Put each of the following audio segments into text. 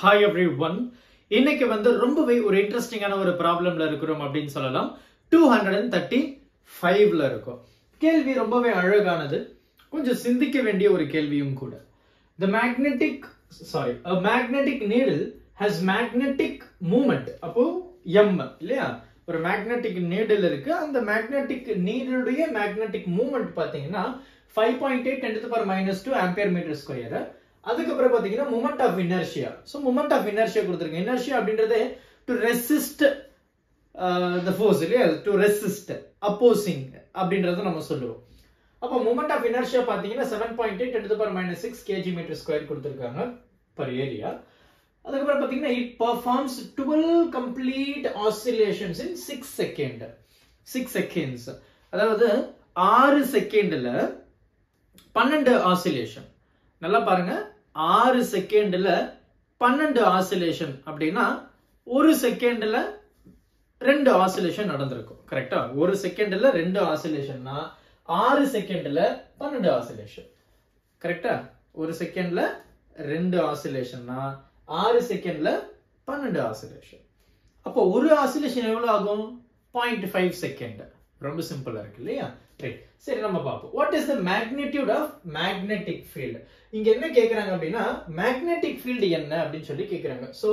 Hi everyone. இன்னைக்கு வந்து ரொம்பவே ஒரு இன்ட்ரஸ்டிங்கான ஒரு ப்ராப்ளம்ல இருக்கிறோம் அப்படின்னு சொல்லலாம். 235ல இருக்கும். கேள்வி ரொம்பவே அழகானது. கொஞ்சம் சிந்திக்க வேண்டிய ஒரு கேள்வியும் கூட. A magnetic needle has magnetic moment. அப்போ m இல்லையா? ஒரு magnetic needle இருக்கு. அந்த magnetic needle உடைய magnetic moment பாத்தீங்கன்னா 5.8 10 to the power -2 ampere meter square. அதுக்கப்புறம் பாத்தீங்கன்னா moment of inertia. So moment of inertia கொடுத்திருக்கேன். Inertia அப்படின்றது to resist the force இல்லையா? To resist opposing அப்படின்றது நம்ம சொல்லுவோம். அப்போ moment of inertia பாத்தீங்கன்னா 7.8 10 to the power -6 kg meter square கொடுத்திருக்காங்க per area. அதுக்கப்புறம் பாத்தீங்கன்னா it performs 12 complete oscillations in 6 seconds. அதாவது 6 செகண்ட்ல 12 ஆசிலேஷன். நல்லா பாருங்க, 6 செகண்ட்ல 12 ஆசிலேஷன் அப்படின்னா ஒரு செகண்ட்ல 2 ஆசிலேஷன் நடந்திருக்கும். கரெக்டா? ஒரு செகண்ட்ல 2 ஆசிலேஷன்னா 6 செகண்ட்ல 12 ஆசிலேஷன். கரெக்டா? ஒரு செகண்ட்ல 2 ஆசிலேஷன்னா 6 செகண்ட்ல 12 ஆசிலேஷன். அப்போ ஒரு ஆசிலேஷன் எவ்வளவு ஆகும்? 0.5 செகண்ட். ரொம்ப சிம்பிளா இருக்கு இல்லையா? ரைட். சரி, நம்ம பாப்போம். What is the magnitude of magnetic field? இங்க என்ன கேக்குறாங்க அப்படின்னா magnetic field என்ன அப்படின்னு சொல்லி கேக்குறாங்க. சோ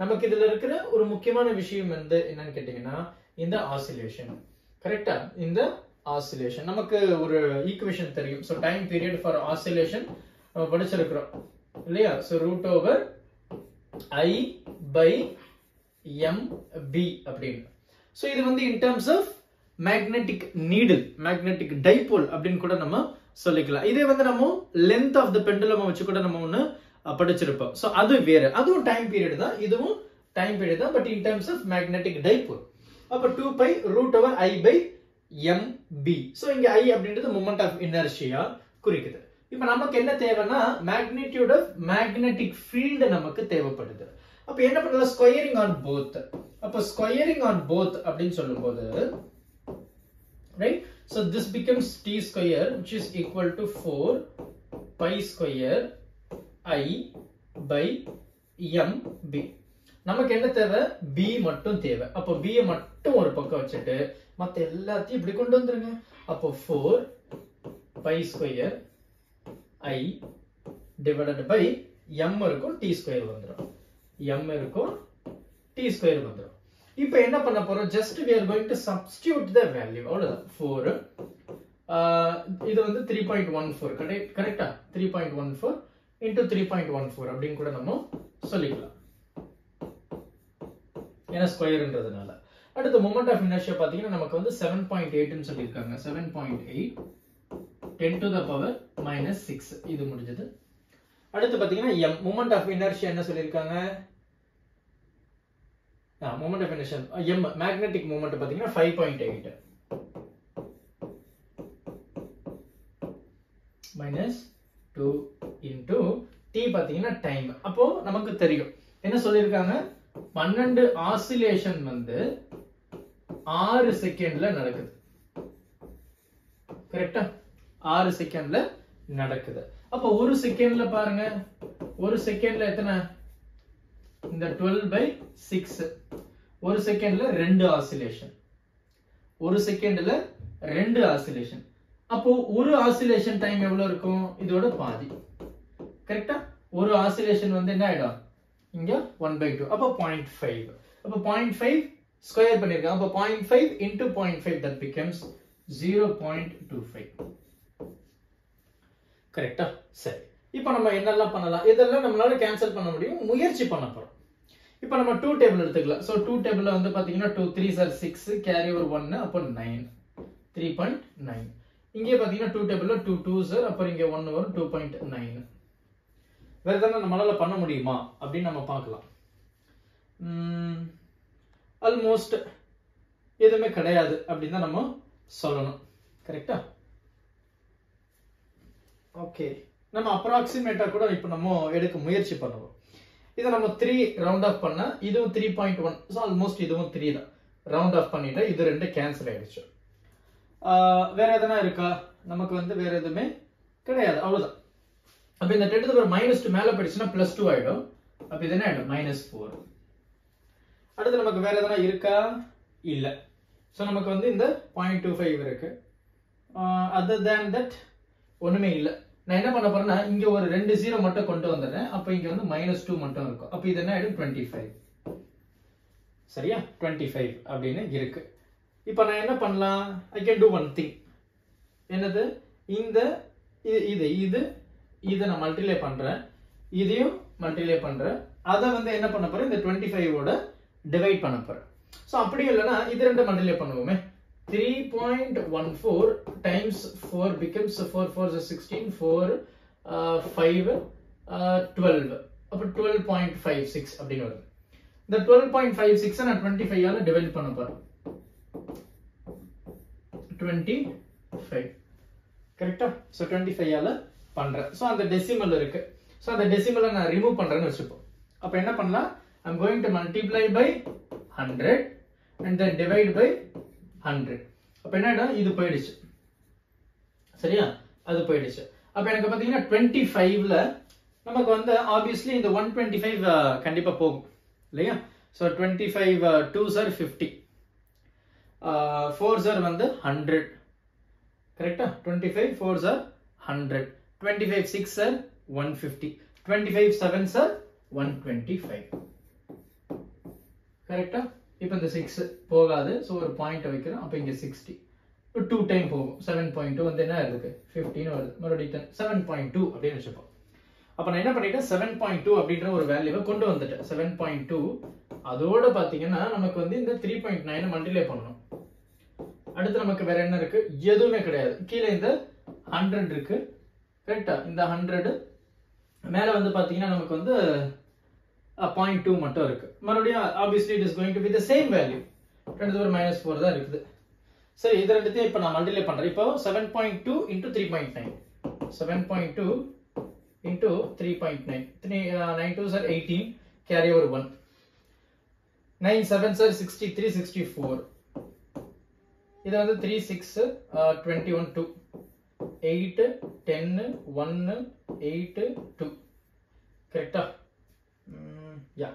நமக்கு இதுல இருக்கிற ஒரு முக்கியமான விஷயம் வந்து என்னன்னு கேட்டீங்கன்னா இந்த ஆசிலேஷன். கரெக்டா? இந்த ஆசிலேஷன் நமக்கு ஒரு ஈக்குவேஷன் தெரியும். So time period for oscillation நம்ம படிச்சிருக்கிறோம் இல்லையா? So root over I by mb அப்படின்னு. சோ இது வந்து in terms of magnetic needle, magnetic dipole அப்படின்னு கூட நம்ம சொல்லிக்கலாம். இதே வந்து நம்ம length of the pendulum வச்சு கூட நம்ம ஒன்னு படிச்சிருப்போம். சோ அது வேற, அதுவும் டைம் பீரியட் தான், இதுவும் டைம் பீரியட் தான், but in terms of magnetic dipole. அப்ப 2 pi root over I by mb. So இங்க I அப்படின்றது moment of inertia குறிக்குது. இப்ப நமக்கு என்ன தேவைன்னா magnitude of magnetic field நமக்கு தேவைப்படுது. அப்ப என்ன பண்ணலாம்? Squaring on both. அப்ப ஸ்கொயரிங் ஆன் போத் அப்படின்னு சொல்லும்போது right, so this becomes t square which is equal to 4 pi square I by mb. நமக்கு என்ன தேவை? b மட்டும் தேவை. அப்ப b மட்டும் ஒரு பக்கம் வச்சிட்டு மத்த எல்லாத்தையும் இப்படி கொண்டு வந்துருங்க. அப்போ 4 pi square I divided by m இருக்கும், t square வந்துரும். m இருக்கும், t square வந்துரும். இப்போ என்ன பண்ண போறோம்? just we are going to substitute the value. அவ்வளவுதான். 4 இது வந்து 3.14 கரெக்ட்டா? 3.14 into 3.14 அப்படினு கூட நம்ம சொல்லிக்கலாம். ஏன்னா ஸ்கொயர்ன்றதுனால. அடுத்து moment of inertia பாத்தீங்கன்னா நமக்கு வந்து 7.8 ன்னு சொல்லிருக்காங்க. 7.8 10 to the power -6 இது முடிஞ்சது. அடுத்து பாத்தீங்கன்னா m moment of inertia என்ன சொல்லிருக்காங்க? moment of inertia m magnetic moment பாத்தீங்கன்னா 5.8 -2 into t பாத்தீங்கன்னா டைம். அப்போ நமக்கு தெரியும் என்ன சொல்லிருக்காங்க? 12 ஆசிலேஷன் வந்து 6 செகண்ட்ல நடக்குது. கரெக்ட்டா? 6 செகண்ட்ல நடக்குது. அப்ப ஒரு செகண்ட்ல பாருங்க, ஒரு செகண்ட்ல எத்தனை? இந்த 12/6. ஒரு செகண்ட்ல 2 ஆசிலேஷன். ஒரு செகண்ட்ல 2 ஆசிலேஷன். அப்போ ஒரு ஆசிலேஷன் டைம் எவ்வளவு இருக்கும்? இதோட பாதி. கரெக்ட்டா? ஒரு ஆசிலேஷன் வந்து என்ன ஆயிடும்? இங்க 1/2. அப்ப 0.5. அப்ப 0.5 ஸ்கொயர் பண்ணிருக்காங்க. அப்ப 0.5 into 0.5 that becomes 0.25. கரெக்ட்டா? சரி. இப்போ நம்ம என்னெல்லாம் பண்ணலாம்? இதெல்லாம் நம்மளால கேன்சல் பண்ண முடியும். முயற்சி பண்ண போறோம். இப்போ நம்ம 2 டேபிள் எடுத்துக்கலாம். சோ 2 டேபிள்ல வந்து பாத்தீங்கன்னா 2 3s are 6 கேரி ஓவர் 1 அப்ப 9 3.9. இங்கே பாத்தீங்கன்னா 2 டேபிள்ல 2 2s அப்புறம் இங்க 1 வரும் 2.9. வேற ஏதாவது நம்மளால பண்ண முடியுமா அப்படி நம்ம பார்க்கலாம். ஆல்மோஸ்ட் எதுவுமே கிடையாது அப்படின்னு தான் நம்ம சொல்லணும். கரெக்ட்டா? ஓகே, நம்ம அப்ராக்சிமேட்டா கூட இப்போ நம்ம எடுக்க முயற்சி பண்ணுவோம். இத நம்ம 3 ரவுண்ட் ஆஃப் பண்ணா இதுவும் 3.1. சோ ஆல்மோஸ்ட் இதுவும் 3 தான். ரவுண்ட் ஆஃப் பண்ணிட்டா இது ரெண்டு கேன்சல் ஆயிடுச்சு. வேற எதனா இருக்கா? நமக்கு வந்து வேற எதுவுமே கிடையாது. அவ்வளவுதான். அப்ப இந்த 10 to the power -2 மேல போயிடுச்சுனா +2 ஆயிடும். அப்ப இது என்ன ஆயிடும் -4. அடுத்து நமக்கு வேற எதனா இருக்கா இல்ல. சோ நமக்கு வந்து இந்த 0.25 இருக்கு. other than that ஒண்ணுமே இல்ல. நான் என்ன பண்ண போறேன்னா இங்க ஒரு 2 0 மட்டும் கொண்டு வந்துறேன். அப்ப இங்க வந்து -2 மட்டும் இருக்கும். அப்ப இது என்ன ஆயிடும் 25. சரியா? 25 அப்படினு இருக்கு. இப்போ நான் என்ன பண்ணலாம்? I can do one thing. என்னது? இந்த இத நான் மல்டிப்ளை பண்றேன். இதையும் மல்டிப்ளை பண்றேன். அத வந்து என்ன பண்ணப் போறேன்? இந்த 25 ஓட டிவைட் பண்ணப் போறேன். சோ அப்படி இல்லனா இது ரெண்டு மல்டிப்ளை பண்ணுவோமே. 3.14 times 4 becomes 4 4 is 16 4 5 12 அப்ப 12.56 அப்படினு வருது. இந்த 12.56 நான் 25 ஆல டிவைட் பண்ண போறேன். 25 கரெக்ட்டா? சோ 25 ஆல பண்றேன். சோ அந்த டெசிமல் இருக்கு. சோ அந்த டெசிமலை நான் ரிமூவ் பண்றேன்னு வெச்சுப்போம். அப்ப என்ன பண்ணலாம்? I'm going to multiply by 100 and then divide by 100. அப்ப என்னடா இது போயிடுச்சு. சரியா? அது போயிடுச்சு. அப்ப எனக்கு பாத்தீங்கன்னா 25ல நமக்கு வந்து obviously இந்த 125 கண்டிப்பா போகும். இல்லையா? So 25 2s are 50. 4s are வந்து 100. கரெக்ட்டா? 25 4s are 100. 25 6s are 150. 25 7s are 125. கரெக்ட்டா? இப்போ இந்த 6 போகாது. சோ ஒரு பாயிண்ட் வைக்கிறோம். அப்ப இங்க 60. 2 டைம் போகும். 7.2 வந்து என்ன இருக்கு? 15 வருது. மறுபடியும் 7.2 அப்படினு வெச்சுப்போம். அப்ப நான் என்ன பண்ணிட்டேன்? 7.2 அப்படிங்கற ஒரு வேல்யூவை கொண்டு வந்துட்டேன். 7.2 அதோட பாத்தீங்கன்னா நமக்கு வந்து இந்த 3.9 மல்டிப்ளை பண்ணனும். அடுத்து நமக்கு வேற என்ன இருக்கு? எதுவுமே கிடையாது. கீழ இந்த 100 இருக்கு. கரெக்ட்டா? இந்த 100 மேல வந்து பாத்தீங்கன்னா நமக்கு வந்து 0.2 மட்டும் இருக்கு. மறுபடியும் obviously it is going to be the same value. 10 to the minus 4 தான் இருக்குது. சரி இது ரெண்டுத்தையும் இப்ப நான் மல்டிப்ளை பண்றேன். இப்போ 7.2 into 3.9. 7.2 into 3.9. 9 2s are 18. Carry over 1. 9 7s are 63 64. இது வந்து 3 6 21 2. 8 10 1 8 2. கரெக்ட்டா? Yeah.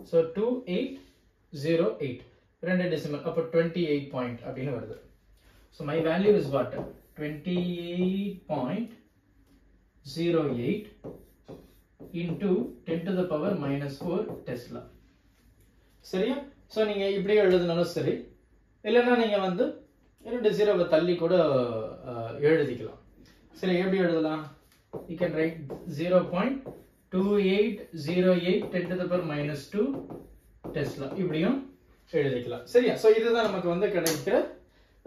So 2808. ரெண்டு டெசிமல். அப்ப 28 பாயிண்ட் அப்படினு வருது. So my value is what? 28.08 into 10 to the power -4 Tesla. சரியா? சோ நீங்க இப்படியே எழுதுனாலும் சரி. இல்லனா நீங்க வந்து 2 0வை தள்ளி கூட எழுதிக்கலாம். சரி எப்படி எழுதலாம்? You can write 0.2808 10 to the power -2 Tesla. இப்படியும் எழுதிக்கலாம். சரியா? சோ இதுதான் நமக்கு வந்து கிடைக்கிற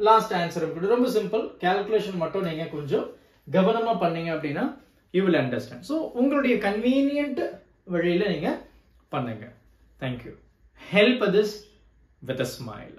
லாஸ்ட் ஆன்சர். ரொம்ப சிம்பிள். கால்குலேஷன் மட்டும் நீங்க கொஞ்சம் கவனமா பண்ணீங்க அப்படினா you will understand. சோ உங்களுடைய கன்வீனியன்ட் வழியில நீங்க பண்ணுங்க. Thank you. Help others with a smile.